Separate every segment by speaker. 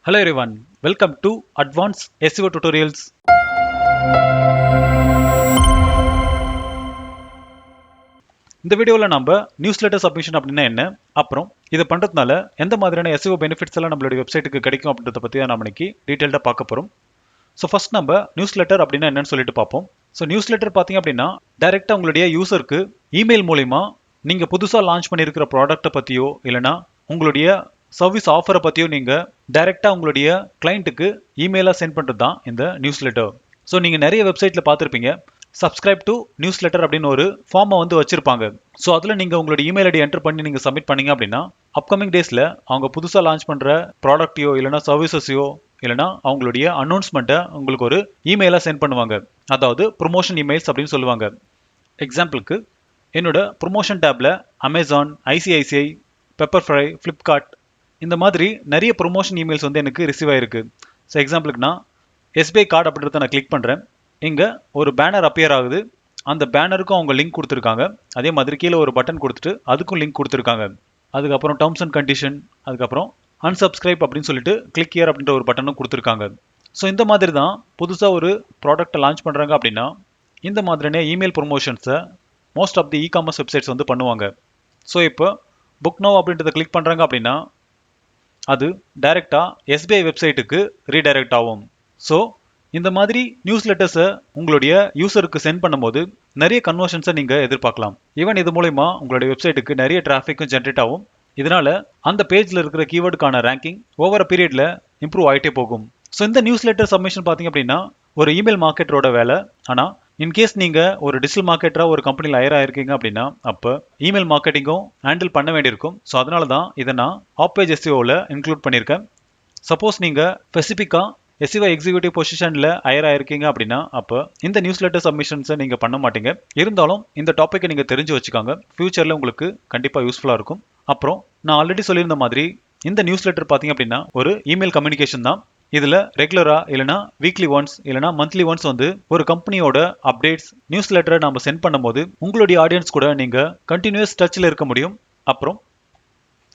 Speaker 1: Hello everyone, welcome to Advanced SEO Tutorials. இந்த வீடியோவில் நம்ம நியூஸ்லெட்டர் சப்மிஷன் அப்படின்னா என்ன, அப்புறம் இதை பண்ணுறதுனால எந்த மாதிரியான SEO பெனிஃபிட்ஸ் எல்லாம் நம்மளுடைய வெப்சைட்டுக்கு கிடைக்கும் அப்படின்றத பற்றி தான் நம்ம இன்னைக்கு டீட்டெயில்டாக பார்க்க போகிறோம். ஸோ ஃபர்ஸ்ட் நம்ம நியூஸ்லெட்டர் அப்படின்னா என்னன்னு சொல்லிட்டு பார்ப்போம். ஸோ நியூஸ்லெட்டர் பார்த்தீங்க அப்படின்னா டைரெக்டாக உங்களுடைய யூசருக்கு இமெயில் மூலிமா நீங்கள் புதுசாக லான்ச் பண்ணியிருக்கிற ப்ராடக்ட்டை பற்றியோ இல்லைனா உங்களுடைய சர்வீஸ் ஆஃபரை பற்றியும் நீங்கள் டைரெக்டாக உங்களுடைய கிளைண்ட்டுக்கு இமெயிலாக சென்ட் பண்ணுறது தான் இந்த நியூஸ்லெட்டர். ஸோ நீங்கள் நிறைய வெப்சைட்டில் பார்த்துருப்பீங்க, சப்ஸ்கிரைப் டு நியூஸ்லெட்டர் அப்படின்னு ஒரு ஃபார்மை வந்து வச்சுருப்பாங்க. ஸோ அதில் நீங்கள் உங்களோட இமெயில் ஐடி என்டர் பண்ணி நீங்கள் சப்மிட் பண்ணீங்க அப்படின்னா அப்கமிங் டேஸில் அவங்க புதுசாக லான்ச் பண்ணுற ப்ராடக்ட்டையோ இல்லைனா சர்வீசஸையோ இல்லைனா அவங்களுடைய அனௌன்ஸ்மெண்ட்டை உங்களுக்கு ஒரு இமெயிலாக சென்ட் பண்ணுவாங்க. அதாவது ப்ரொமோஷன் இமெயில்ஸ் அப்படின்னு சொல்லுவாங்க. எக்ஸாம்பிளுக்கு என்னோட ப்ரொமோஷன் டேப்பில் அமேசான், ஐசிஐசிஐ, பெப்பர் ஃப்ரை, ஃப்ளிப்கார்ட் இந்த மாதிரி நிறைய ப்ரொமோஷன் இமெயில்ஸ் வந்து எனக்கு ரிசீவ் ஆயிருக்கு. ஸோ எக்ஸாம்பிளுக்கு நான் எஸ்பிஐ கார்டு அப்படின்றத நான் கிளிக் பண்ணுறேன். இங்கே ஒரு பேனர் அப்பியர் ஆகுது. அந்த பேனருக்கும் அவங்க லிங்க் கொடுத்துருக்காங்க. அதே மாதிரி கீழே ஒரு பட்டன் கொடுத்துட்டு அதுக்கும் லிங்க் கொடுத்துருக்காங்க. அதுக்கப்புறம் டேர்ம்ஸ் அண்ட் கண்டிஷன், அதுக்கப்புறம் அன்சப்ஸ்கிரைப் அப்படின்னு சொல்லிட்டு கிளிக் ஹியர் அப்படின்ற ஒரு பட்டனும் கொடுத்துருக்காங்க. ஸோ இந்த மாதிரி தான் புதுசாக ஒரு ப்ராடக்ட்டை லான்ச் பண்ணுறாங்க அப்படின்னா இந்த மாதிரியான இமெயில் ப்ரொமோஷன்ஸை most of the e-commerce websites வந்து பண்ணுவாங்க. ஸோ இப்போ புக் நவ் அப்படின்றத கிளிக் பண்ணுறாங்க அப்படின்னா அது டைரெக்டாக எஸ்பிஐ வெப்சைட்டுக்கு ரீடைரக்ட் ஆகும். ஸோ இந்த மாதிரி நியூஸ் லெட்டர்ஸை உங்களுடைய யூசருக்கு சென்ட் பண்ணும்போது நிறைய கன்வர்ஷன்ஸை நீங்கள் எதிர்பார்க்கலாம். ஈவன் இது மூலமா உங்களுடைய வெப்சைட்டுக்கு நிறைய டிராஃபிக்கும் ஜென்ரேட் ஆகும். இதனால அந்த பேஜில் இருக்கிற கீவேர்டுக்கான ரேங்கிங் ஓவர பீரியடில் இம்ப்ரூவ் ஆகிட்டே போகும். ஸோ இந்த நியூஸ் லெட்டர் சப்மிஷன் பார்த்தீங்க அப்படின்னா ஒரு இமெயில் மார்க்கெட்டரோட வேலை. ஆனால் இன்கேஸ் நீங்கள் ஒரு டிஜிட்டல் மார்க்கெட்டராக ஒரு கம்பெனியில் ஹையர் ஆயிருக்கீங்க அப்படின்னா அப்போ இமெயில் மார்க்கெட்டிங்கும் ஹேண்டில் பண்ண வேண்டியிருக்கும். ஸோ அதனால தான் இதை நான் ஆப் பேஜ் எஸ்இஓவில் இன்க்ளூட் பண்ணியிருக்கேன். சப்போஸ் நீங்கள் ஸ்பெசிஃபிக்காக SEO எக்ஸிக்யூட்டிவ் பொசிஷனில் ஹையர் ஆயிருக்கீங்க அப்படின்னா அப்போ இந்த நியூஸ் லெட்டர் சப்மிஷன்ஸை நீங்கள் பண்ண மாட்டீங்க. இருந்தாலும் இந்த டாப்பிக்கை நீங்கள் தெரிஞ்சு வச்சுக்காங்க, ஃபியூச்சரில் உங்களுக்கு கண்டிப்பாக யூஸ்ஃபுல்லாக இருக்கும். அப்புறம் நான் ஆல்ரெடி சொல்லியிருந்த மாதிரி இந்த நியூஸ் லெட்டர் பார்த்தீங்க அப்படின்னா ஒரு இமெயில் கம்யூனிகேஷன் தான். இதில் ரெகுலராக இல்லைனா வீக்லி ஒன்ஸ் இல்லைனா மந்த்லி ஒன்ஸ் வந்து ஒரு கம்பெனியோட அப்டேட்ஸ் நியூஸ் லெட்டரை நம்ம சென்ட் பண்ணும்போது உங்களுடைய ஆடியன்ஸ் கூட நீங்கள் கண்டினியூஸ் டச்சில் இருக்க முடியும். அப்புறம்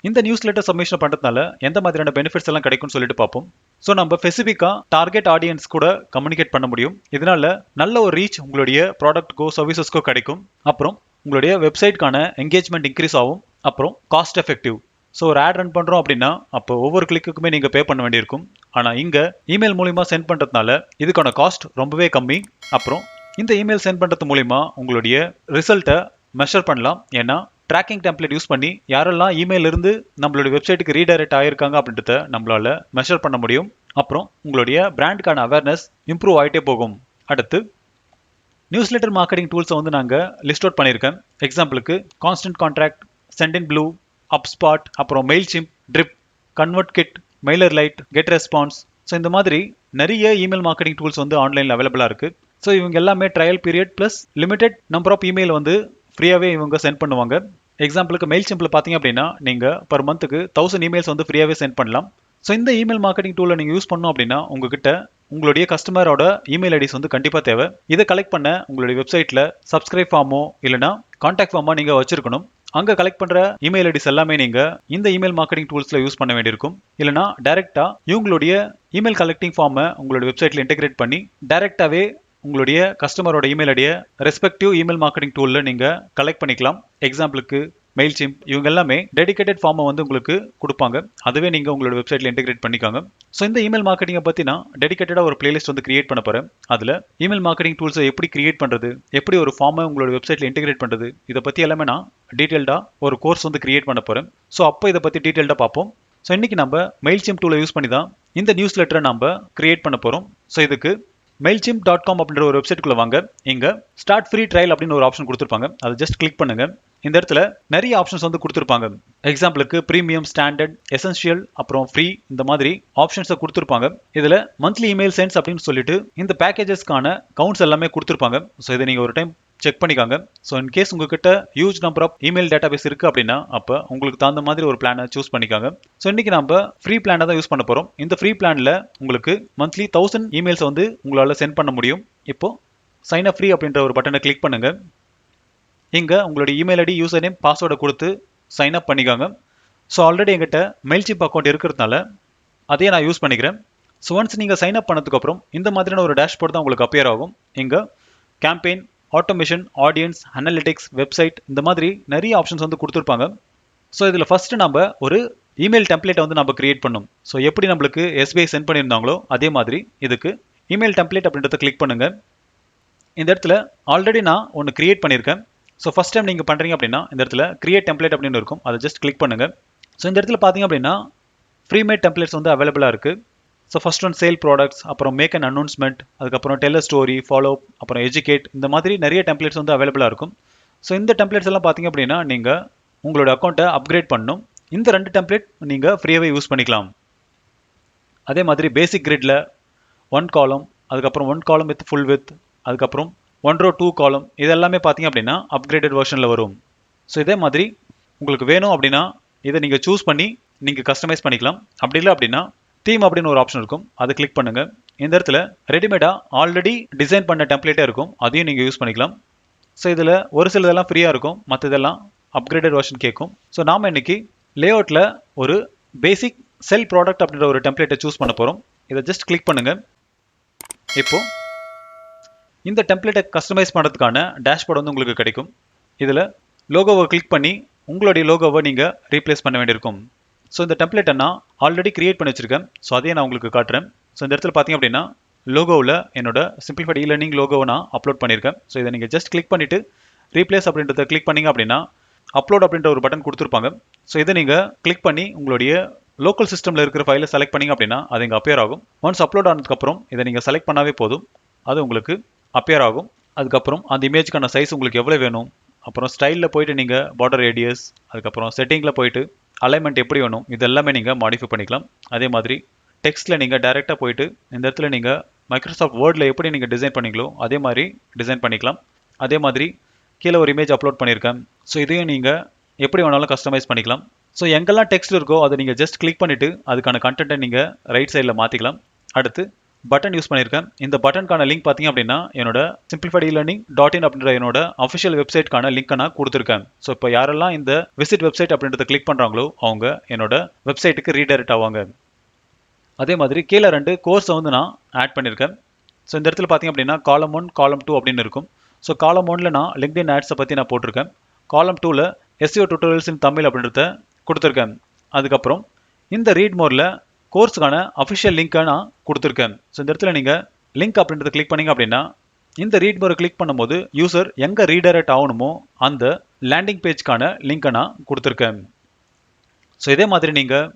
Speaker 1: இந்த நியூஸ் லெட்டர் சப்மிஷன் பண்ணுறதுனால எந்த மாதிரியான பெனிஃபிட்ஸ் எல்லாம் கிடைக்கும்னு சொல்லிட்டு பார்ப்போம். ஸோ நம்ம ஸ்பெசிஃபிக்காக டார்கெட் ஆடியன்ஸ் கூட கம்யூனிகேட் பண்ண முடியும். இதனால நல்ல ஒரு ரீச் உங்களுடைய ப்ராடக்ட்கோ சர்வீசஸ்க்கோ கிடைக்கும். அப்புறம் உங்களுடைய வெப்சைட்கான என்கேஜ்மெண்ட் இன்க்ரீஸ் ஆகும். அப்புறம் காஸ்ட் எஃபெக்டிவ். ஸோ ஒரு ஆட் ரன் பண்ணுறோம் அப்படின்னா அப்போ ஒவ்வொரு கிளிக்குக்குமே நீங்கள் பே பண்ண வேண்டியிருக்கும். ஆனால் இங்கே இமெயில் மூலிமா சென்ட் பண்ணுறதுனால இதுக்கான காஸ்ட் ரொம்பவே கம்மி. அப்புறம் இந்த இமெயில் சென்ட் பண்ணுறது மூலிமா உங்களுடைய ரிசல்ட்டை மெஷர் பண்ணலாம். ஏன்னா ட்ராக்கிங் டெம்ப்ளேட் யூஸ் பண்ணி யாரெல்லாம் இமெயில் இருந்து நம்மளுடைய வெப்சைட்டுக்கு ரீடைரக்ட் ஆகிருக்காங்க அப்படின்றத நம்மளால மெஷர் பண்ண முடியும். அப்புறம் உங்களுடைய பிராண்டுக்கான அவேர்னஸ் இம்ப்ரூவ் ஆகிட்டே போகும். அடுத்து நியூஸ் லெட்டர் மார்க்கெட்டிங் டூல்ஸை வந்து நாங்கள் லிஸ்ட் அவுட் பண்ணியிருக்கேன். எக்ஸாம்பிளுக்கு Constant Contract, Sendinblue, HubSpot, அப்புறம் Mailchimp, Drip, ConvertKit, MailerLite, GetResponse. So இந்த மாதிரி நிறைய இமெயில் மார்க்கெட்டிங் டூல்ஸ் வந்து ஆன்லைனில் அவைலபிளாக இருக்குது. ஸோ இவங்க எல்லாமே trial period plus limited number of email வந்து ஃப்ரீயாகவே இவங்க சென்ட் பண்ணுவாங்க. எக்ஸாம்பிளுக்கு மெயில்சிம்பில் பார்த்தீங்க அப்படின்னா நீங்கள் பர் மந்த்துக்கு 1000 இமெயில்ஸ் வந்து ஃப்ரீயாகவே சென்ட் பண்ணலாம். ஸோ இந்த இமெயில் மார்க்கெட்டிங் டூலை நீங்கள் யூஸ் பண்ணோம் அப்படின்னா உங்ககிட்ட உங்களுடைய கஸ்டமரோட இமெயில் ஐடிஸ் வந்து கண்டிப்பாக தேவை. இதை கலெக்ட் பண்ண உங்களுடைய வெப்சைட்டில் சப்ஸ்கிரைப் ஃபார்மோ இல்லைனா கான்டாக்ட் ஃபார்மோ நீங்கள் வச்சிருக்கணும். அங்கே கலெக்ட் பண்ணுற இமெயில் ஐடிஸ் எல்லாமே நீங்கள் இந்த இமெயில் மார்க்கெட்டிங் டூல்ஸில் யூஸ் பண்ண வேண்டியிருக்கும். இல்லைனா டைரெக்டாக இவங்களுடைய இமெயில் கலெக்டிங் ஃபார்மை உங்களுடைய வெப்சைட்டில் இன்டெகிரேட் பண்ணி டைரெக்டாகவே உங்களுடைய கஸ்டமரோட இமெயில் ஐடியை ரெஸ்பெக்டிவ் இமெயில் மார்க்கெட்டிங் டூலில் நீங்கள் கலெக்ட் பண்ணிக்கலாம். எக்ஸாம்பிளுக்கு மெயில்சிம்ப் இவங்க எல்லாமே டெடிகேட்டட் ஃபார்மை வந்து உங்களுக்கு கொடுப்பாங்க. அதுவே நீங்கள் உங்களோட வெப்சைட்டில் இன்டெகிரேட் பண்ணிக்காங்க. ஸோ இந்த இமெயில் மார்க்கெட்டிங்கை பற்றி நான் டெடிகேட்டடாக ஒரு பிளேலிஸ்ட் வந்து கிரியேட் பண்ண போகிறேன். அதில் இமெயில் மார்க்கெட்டிங் டூல்ஸை எப்படி கிரியேட் பண்ணுறது, எப்படி ஒரு ஃபார்மை உங்களோட வெப்சைட்டில் இன்டெகிரேட் பண்ணுறது, இதை பற்றி எல்லாமே நான் டீட்டெயில்டாக ஒரு கோர்ஸ் வந்து கிரியேட் பண்ண போகிறேன். ஸோ அப்போ இதை பற்றி டீட்டெயில்டாக பார்ப்போம். ஸோ இன்றைக்கி நம்ம மெயில்சிம்ப் டூலை யூஸ் பண்ணி தான் இந்த நியூஸ் லெட்டரை நம்ம கிரியேட் பண்ண போகிறோம். ஸோ இதுக்கு mailchimp.com அப்படின்ற ஒரு வெப்சைட்டுக்குள்ள வாங்க. இங்க ஸ்டார்ட் ஃப்ரீ ட்ரையல் அப்படின்னு ஒரு ஆப்ஷன் கொடுத்துருப்பாங்க. அதை ஜஸ்ட் கிளிக் பண்ணுங்க. இந்த இடத்துல நிறைய ஆப்ஷன்ஸ் வந்து கொடுத்துருப்பாங்க. எக்ஸாம்பிளுக்கு ப்ரீமியம், ஸ்டாண்டர்ட், எசென்ஷியல், அப்புறம் ஃப்ரீ இந்த மாதிரி ஆப்ஷன்ஸை கொடுத்துருப்பாங்க. இதில் மந்த்லி இமெயில் சென்ஸ் அப்படின்னு சொல்லிட்டு இந்த பேக்கேஜஸ்க்கான கவுண்ட்ஸ் எல்லாமே கொடுத்துருப்பாங்க. ஸோ இதை நீங்கள் ஒரு டைம் செக் பண்ணிக்காங்க. ஸோ இன்கேஸ் உங்ககிட்ட huge number of email database இருக்குது அப்படின்னா அப்போ உங்களுக்கு தகுந்த மாதிரி ஒரு பிளானை சூஸ் பண்ணிக்காங்க. ஸோ இன்றைக்கி நம்ம ஃப்ரீ பிளானை தான் யூஸ் பண்ண போகிறோம். இந்த ஃப்ரீ பிளானில் உங்களுக்கு மந்த்லி 1000 இமெயில்ஸ் வந்து உங்களால் சென்ட் பண்ண முடியும். இப்போது சைன் அப் ஃப்ரீ அப்படின்ற ஒரு பட்டனை கிளிக் பண்ணுங்கள். இங்கே உங்களுடைய இமெயில் ஐடி, யூசர் நேம், பாஸ்வேர்டை கொடுத்து சைன் அப் பண்ணிக்காங்க. ஸோ ஆல்ரெடி எங்கிட்ட மெயில்சிம்ப் அக்கௌண்ட் இருக்கிறதுனால அதையே நான் யூஸ் பண்ணிக்கிறேன். ஸோ ஒன்ஸ் நீங்கள் சைன் அப் பண்ணதுக்கப்புறம் இந்த மாதிரியான ஒரு டேஷ்போர்ட் தான் உங்களுக்கு அப்பியர் ஆகும். இங்கே campaign, automation, audience, analytics, website இந்த மாதிரி நிறைய ஆப்ஷன்ஸ் வந்து கொடுத்துருப்பாங்க. ஸோ இதில் ஃபஸ்ட்டு நம்ம ஒரு இமெயில் டெம்ப்ளேட்டை வந்து நம்ம கிரியேட் பண்ணணும். ஸோ எப்படி நம்மளுக்கு எஸ்பிஐ சென்ட் பண்ணியிருந்தாங்களோ அதே மாதிரி இதுக்கு இமெயில் டெம்ப்ளேட் அப்படின்றத கிளிக் பண்ணுங்கள். இந்த இடத்துல ஆல்ரெடி நான் ஒன்று கிரியேட் பண்ணியிருக்கேன். ஸோ ஃபஸ்ட் டைம் நீங்கள் பண்ணுறீங்க அப்படின்னா இந்த இடத்துல கிரியேட் டெம்ப்ளேட் அப்படின்னு இருக்கும், அதை ஜஸ்ட் கிளிக் பண்ணுங்கள். ஸோ இந்த இடத்துல பார்த்தீங்க அப்படின்னா ஃப்ரீ மேட் டெம்ப்ளேட்ஸ் வந்து அவைலபிளாக இருக்குது. So first one sale products, அப்புறம் மேக் அண்ட் அனௌன்ஸ்மெண்ட், அதுக்கப்புறம் டெல் அ ஸ்டோரி, ஃபாலோ, அப்புறம் எஜுகேட், இந்த மாதிரி நிறைய டெம்ப்ளேட்ஸ் வந்து அவைலபிளாக இருக்கும். ஸோ இந்த டெம்ப்ளேட்ஸ் எல்லாம் பார்த்தீங்க அப்படின்னா நீங்கள் உங்களோட அக்கௌண்ட்டை அப்கிரேட் பண்ணணும். இந்த 2 டெம்ப்ளேட் நீங்கள் ஃப்ரீயாகவே யூஸ் பண்ணிக்கலாம். அதே மாதிரி பேசிக் கிரிட்ல 1 காலம், அதுக்கப்புறம் 1 காலம் வித் ஃபுல் வித், அதுக்கப்புறம் 1 ரோ 2 காலம், இது எல்லாமே பார்த்தீங்க அப்படின்னா அப்கிரேடட் வெர்ஷனில் வரும். ஸோ இதே மாதிரி உங்களுக்கு வேணும் அப்படின்னா இதை நீங்கள் சூஸ் பண்ணி நீங்கள் கஸ்டமைஸ் பண்ணிக்கலாம். அப்படி இல்லை அப்படின்னா தீம் அப்படின்னு ஒரு ஆப்ஷன் இருக்கும், அதை கிளிக் பண்ணுங்கள். இந்த இடத்துல ரெடிமேடாக ஆல்ரெடி டிசைன் பண்ண டெம்ப்ளேட்டே இருக்கும், அதையும் நீங்கள் யூஸ் பண்ணிக்கலாம். ஸோ இதில் ஒரு சிலதெல்லாம் ஃப்ரீயாக இருக்கும், மற்றதெல்லாம் அப்கிரேடட் வெர்ஷன் கேட்கும். ஸோ நாம் இன்னைக்கு லேஅவுட்டில் ஒரு பேசிக் செல் ப்ராடக்ட் அப்படின்ற ஒரு டெம்ப்ளேட்டை சூஸ் பண்ண போகிறோம். இதை ஜஸ்ட் கிளிக் பண்ணுங்கள். இப்போது இந்த டெம்ப்ளேட்டை கஸ்டமைஸ் பண்ணுறதுக்கான டேஷ்போர்ட் வந்து உங்களுக்கு கிடைக்கும். இதில் லோகோவை கிளிக் பண்ணி உங்களுடைய லோகோவை நீங்கள் ரீப்ளேஸ் பண்ண வேண்டியிருக்கும். ஸோ இந்த டெம்ப்ளேட்டை நான் ஆல்ரெடி கிரியேட் பண்ணி வச்சிருக்கேன். ஸோ அதையே நான் உங்களுக்கு காட்டுறேன். ஸோ இந்த இடத்துல பார்த்தீங்க அப்படின்னா லோகோவில் என்னோட சிம்பிளிஃபைட் இ-லேர்னிங் லோகோவை நான் அப்லோட் பண்ணியிருக்கேன். ஸோ இதை நீங்கள் ஜஸ்ட் கிளிக் பண்ணிவிட்டு ரீப்ளேஸ் அப்படின்றத கிளிக் பண்ணிங்க அப்படின்னா அப்லோட் அப்படின்ற ஒரு பட்டன் கொடுத்துருப்பாங்க. ஸோ இதை நீங்கள் கிளிக் பண்ணி உங்களுடைய லோக்கல் சிஸ்டமில் இருக்கிற ஃபைலை செலக்ட் பண்ணிங்க அப்படின்னா அது இங்கே அப்பியர் ஆகும். ஒன்ஸ் அப்லோட் ஆனதுக்கப்புறம் இதை நீங்கள் செலக்ட் பண்ணாவே போதும், அது உங்களுக்கு அப்பியர் ஆகும். அதுக்கப்புறம் அந்த இமேஜுக்கான சைஸ் உங்களுக்கு எவ்வளோ வேணும், அப்புறம் ஸ்டைலில் போயிட்டு நீங்கள் பார்டர் ரேடியஸ், அதுக்கப்புறம் செட்டிங்கில் போயிட்டு அலைன்மெண்ட் எப்படி வேணும், இது எல்லாமே நீங்கள் மாடிஃபை பண்ணிக்கலாம். அதே மாதிரி டெக்ஸ்ட்டில் நீங்கள் டைரெக்டாக போயிட்டு இந்த இடத்துல நீங்கள் மைக்ரோசாஃப்ட் வேர்டில் எப்படி நீங்கள் டிசைன் பண்ணீங்களோ அதே மாதிரி டிசைன் பண்ணிக்கலாம். அதே மாதிரி கீழே ஒரு இமேஜ் அப்லோட் பண்ணியிருக்கேன். ஸோ இதையும் நீங்கள் எப்படி வேணாலும் கஸ்டமைஸ் பண்ணிக்கலாம். ஸோ எங்கெல்லாம் டெக்ஸ்ட் இருக்கோ அதை நீங்கள் ஜஸ்ட் கிளிக் பண்ணிவிட்டு அதுக்கான கண்டென்ட்டை நீங்கள் ரைட் சைடில் மாற்றிக்கலாம். அடுத்து பட்டன் யூஸ் பண்ணியிருக்கேன். இந்த பட்டனுக்கான லிங்க் பார்த்தீங்க அப்படின்னா என்னோட சிம்பிளிஃபைட் இ-லேர்னிங் .in அப்படின்ற என்னோட அஃபிஷியல் வெப்சைட்கான லிங்க்கை நான் கொடுத்துருக்கேன். ஸோ இப்போ யாரெல்லாம் இந்த விசிட் வெப்சைட் அப்படின்றத கிளிக் பண்ணுறாங்களோ அவங்க என்னோட வெப்சைட்டுக்கு ரீடைரக்ட் ஆவாங்க. அதே மாதிரி கீழே 2 கோர்ஸை வந்து நான் ஆட் பண்ணியிருக்கேன். ஸோ இந்த இடத்துல பார்த்தீங்க அப்படின்னா காலம் 1, காலம் 2 அப்படின்னு இருக்கும். ஸோ காலம் 1ல் நான் லிங்க்டின் ஆட்ஸை பற்றி நான் போட்டிருக்கேன். காலம் 2ல் SEO டுட்டோரியல்ஸ் இன் தமிழ் அப்படின்றத கொடுத்துருக்கேன். அதுக்கப்புறம் இந்த ரீட் மோரில் கோர்ஸுக்கான அஃபிஷியல் லிங்க்கை நான் கொடுத்துருக்கேன். ஸோ இந்த இடத்துல நீங்கள் லிங்க் அப்படின்றத கிளிக் பண்ணிங்க அப்படின்னா இந்த ரீட் மோரை கிளிக் பண்ணும்போது யூசர் எங்கே ரீடைரக்ட் ஆகணுமோ அந்த லேண்டிங் பேஜ்க்கான லிங்க்கை நான் கொடுத்துருக்கேன். ஸோ இதே மாதிரி நீங்கள்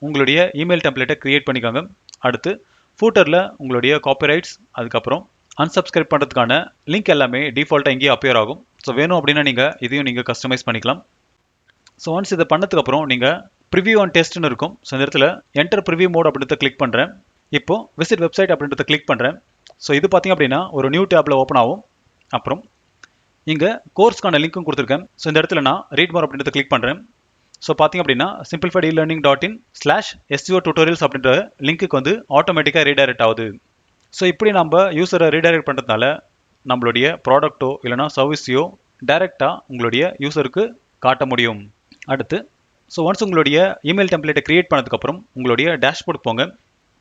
Speaker 1: உங்களுடைய இமெயில் டெம்ப்ளேட்டை க்ரியேட் பண்ணிக்கோங்க. அடுத்து ஃபூட்டரில் உங்களுடைய காப்பிரைட்ஸ், அதுக்கப்புறம் அன்சப்ஸ்கிரைப் பண்ணுறதுக்கான லிங்க் எல்லாமே டிஃபால்ட்டாக இங்கேயே அப்பியர் ஆகும். ஸோ வேணும் அப்படின்னா நீங்கள் இதையும் நீங்கள் கஸ்டமைஸ் பண்ணிக்கலாம். ஸோ ஒன்ஸ் இதை பண்ணதுக்கப்புறம் நீங்கள் ப்ரிவியூ அண்ட் டெஸ்ட்னு இருக்கும். ஸோ இந்த இடத்துல என்டர் ப்ரிவியூ மோட் அப்படின்றத கிளிக் பண்ணுறேன். இப்போ விசிட் வெப்சைட் அப்படின்றத கிளிக் பண்ணுறேன். ஸோ இது பார்த்தீங்க அப்படின்னா ஒரு நியூ டேப்பில் ஓப்பன் ஆகும். அப்புறம் இங்கே கோர்ஸ்க்கான லிங்க்கும் கொடுத்துருக்கேன். ஸோ இந்த இடத்துல நான் ரீட் மோர் அப்படின்றத கிளிக் பண்ணுறேன். ஸோ பார்த்தீங்க அப்படின்னா சிம்பிளிஃபைட் இ-லேர்னிங் .in/SEO டுட்டோரியல்ஸ் அப்படின்ற லிங்க்குக்கு வந்து ஆட்டோமேட்டிக்காக ரீடைரக்ட் ஆகுது. ஸோ இப்படி நம்ம யூஸரை ரீடைரக்ட் பண்ணுறதுனால நம்மளுடைய ப்ராடக்ட்டோ இல்லைனா சர்வீஸையோ டைரெக்டாக உங்களுடைய யூஸருக்கு காட்ட முடியும். அடுத்து ஸோ ஒன்ஸ் உங்களுடைய இமெயில் டெம்ப்ளேட்டை கிரியேட் பண்ணதுக்கப்புறம் உங்களுடைய டேஷ்போர்ட் போங்க.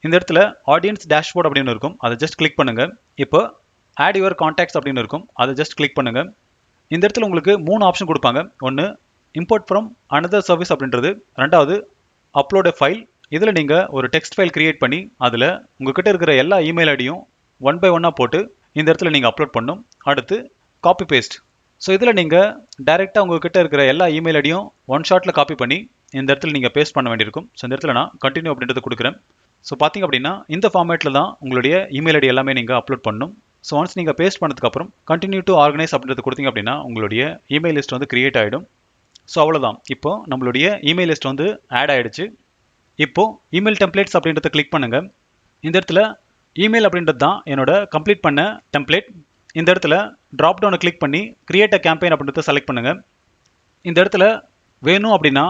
Speaker 1: இந்த இடத்துல ஆடியன்ஸ் டேஷ்போர்ட் அப்படின்னு இருக்கும், அதை ஜஸ்ட் கிளிக் பண்ணுங்கள். இப்போ ஆட் யுவர் கான்டாக்ட்ஸ் அப்படின்னு இருக்கும், அதை ஜஸ்ட் கிளிக் பண்ணுங்கள். இந்த இடத்துல உங்களுக்கு 3 ஆப்ஷன் கொடுப்பாங்க. ஒன்று இம்போர்ட் ஃப்ரம் அனதர் சர்வீஸ் அப்படின்றது, ரெண்டாவது அப்லோட் எ ஃபைல். இதில் நீங்கள் ஒரு டெக்ஸ்ட் ஃபைல் கிரியேட் பண்ணி அதில் உங்ககிட்ட இருக்கிற எல்லா இமெயில் ஐடியும் 1 by 1 போட்டு இந்த இடத்துல நீங்கள் அப்லோட் பண்ணணும். அடுத்து காப்பி பேஸ்ட். ஸோ இதில் நீங்கள் டைரெக்டாக உங்கள்கிட்ட இருக்கிற எல்லா இமெயில் ஐடியும் 1 ஷாட்டில் காப்பி பண்ணி இந்த இடத்துல நீங்கள் பேஸ்ட் பண்ண வேண்டியிருக்கும். ஸோ இந்த இடத்துல நான் கண்டினியூ அப்படின்றது கொடுக்குறேன். ஸோ பார்த்தீங்க அப்படின்னா இந்த ஃபார்மேட்டில் தான் உங்களுடைய இமெயில் ஐடி எல்லாமே நீங்கள் அப்லோட் பண்ணணும். ஸோ ஒன்ஸ் நீங்கள் பேஸ்ட் பண்ணதுக்கப்புறம் கண்டினியூ டு ஆர்கனைஸ் அப்படின்றது கொடுத்தீங்க அப்படின்னா உங்களுடைய இமெயில் லிஸ்ட் வந்து கிரியேட் ஆகிடும். ஸோ அவ்வளோதான், இப்போ நம்மளுடைய இமெயில் லிஸ்ட் வந்து ஆட் ஆகிடுச்சு. இப்போது இமெயில் டெம்ப்ளேட்ஸ் அப்படின்றத கிளிக் பண்ணுங்கள். இந்த இடத்துல இமெயில் அப்படின்றது தான் என்னோட கம்ப்ளீட் பண்ண டெம்ப்ளேட். இந்த இடத்துல ட்ராப் டவுனை கிளிக் பண்ணி கிரியேட் அ கேம்பெயின் அப்படின்றத செலக்ட் பண்ணுங்கள். இந்த இடத்துல வேணும் அப்படின்னா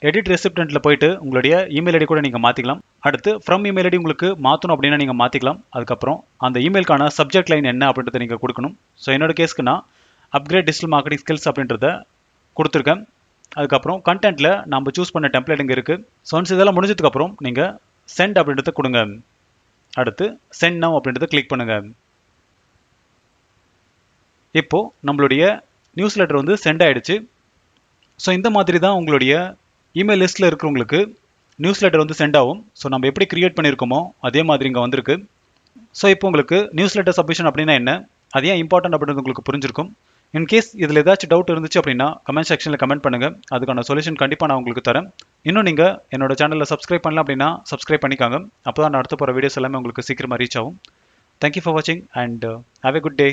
Speaker 1: எடிட் ரெசிப்டன்ட்டில் போயிட்டு உங்களுடைய இமெயில் ஐடி கூட நீங்கள் மாற்றிக்கலாம். அடுத்து ஃப்ரம் இமெயில் ஐடி உங்களுக்கு மாற்றணும் அப்படின்னா நீங்கள் மாற்றிக்கலாம். அதுக்கப்புறம் அந்த இமெயிலுக்கான சப்ஜெக்ட் லைன் என்ன அப்படின்றத நீங்கள் கொடுக்கணும். ஸோ என்னோட கேஸ்க்கு நான் அப்கிரேட் டிஜிட்டல் மார்க்கெட்டிங் ஸ்கில்ஸ் அப்படின்றத கொடுத்துருக்கேன். அதுக்கப்புறம் கண்டென்ட்டில் நம்ம சூஸ் பண்ண டெம்ப்ளேட் இங்கே இருக்குது. ஸோ ஒன்ஸ் இதெல்லாம் முடிஞ்சதுக்கப்புறம் நீங்கள் சென்ட் அப்படின்றத கொடுங்க. அடுத்து சென்ட் நவ் அப்படின்றத கிளிக் பண்ணுங்க. இப்போ நம்மளுடைய நியூஸ் லெட்டர் வந்து சென்ட் ஆயிடுச்சு. ஸோ இந்த மாதிரி தான் உங்களுடைய இமெயில் லிஸ்ட்டில் இருக்கிறவங்களுக்கு நியூஸ் லெட்டர் வந்து சென்ட் ஆகும். ஸோ நம்ம எப்படி கிரியேட் பண்ணியிருக்கோமோ அதே மாதிரி இங்கே வந்திருக்கு. ஸோ இப்போ உங்களுக்கு நியூஸ் லெட்டர் சப்மிஷன் அப்படின்னா என்ன, அது ஏன் இம்பார்ட்டன்ட் அப்படின்றது உங்களுக்கு புரிஞ்சிருக்கும். இன்கேஸ் இதில் ஏதாச்சும் டவுட் இருந்துச்சு அப்படின்னா கமெண்ட் செக்ஷனில் கமெண்ட் பண்ணுங்கள். அதுக்கான சொல்யூஷன் கண்டிப்பாக நான் உங்களுக்கு தரேன். இன்னும் நீங்கள் என்னோட சேனலில் சப்ஸ்கிரைப் பண்ணல அப்படின்னா சப்ஸ்கிரைப் பண்ணிக்காங்க. அப்போ தான் நான் அடுத்த போகிற வீடியோஸ் எல்லாமே உங்களுக்கு சீக்கிரமாக ரீச் ஆகும். தேங்க்யூ ஃபார் வாட்சிங் and have a good day.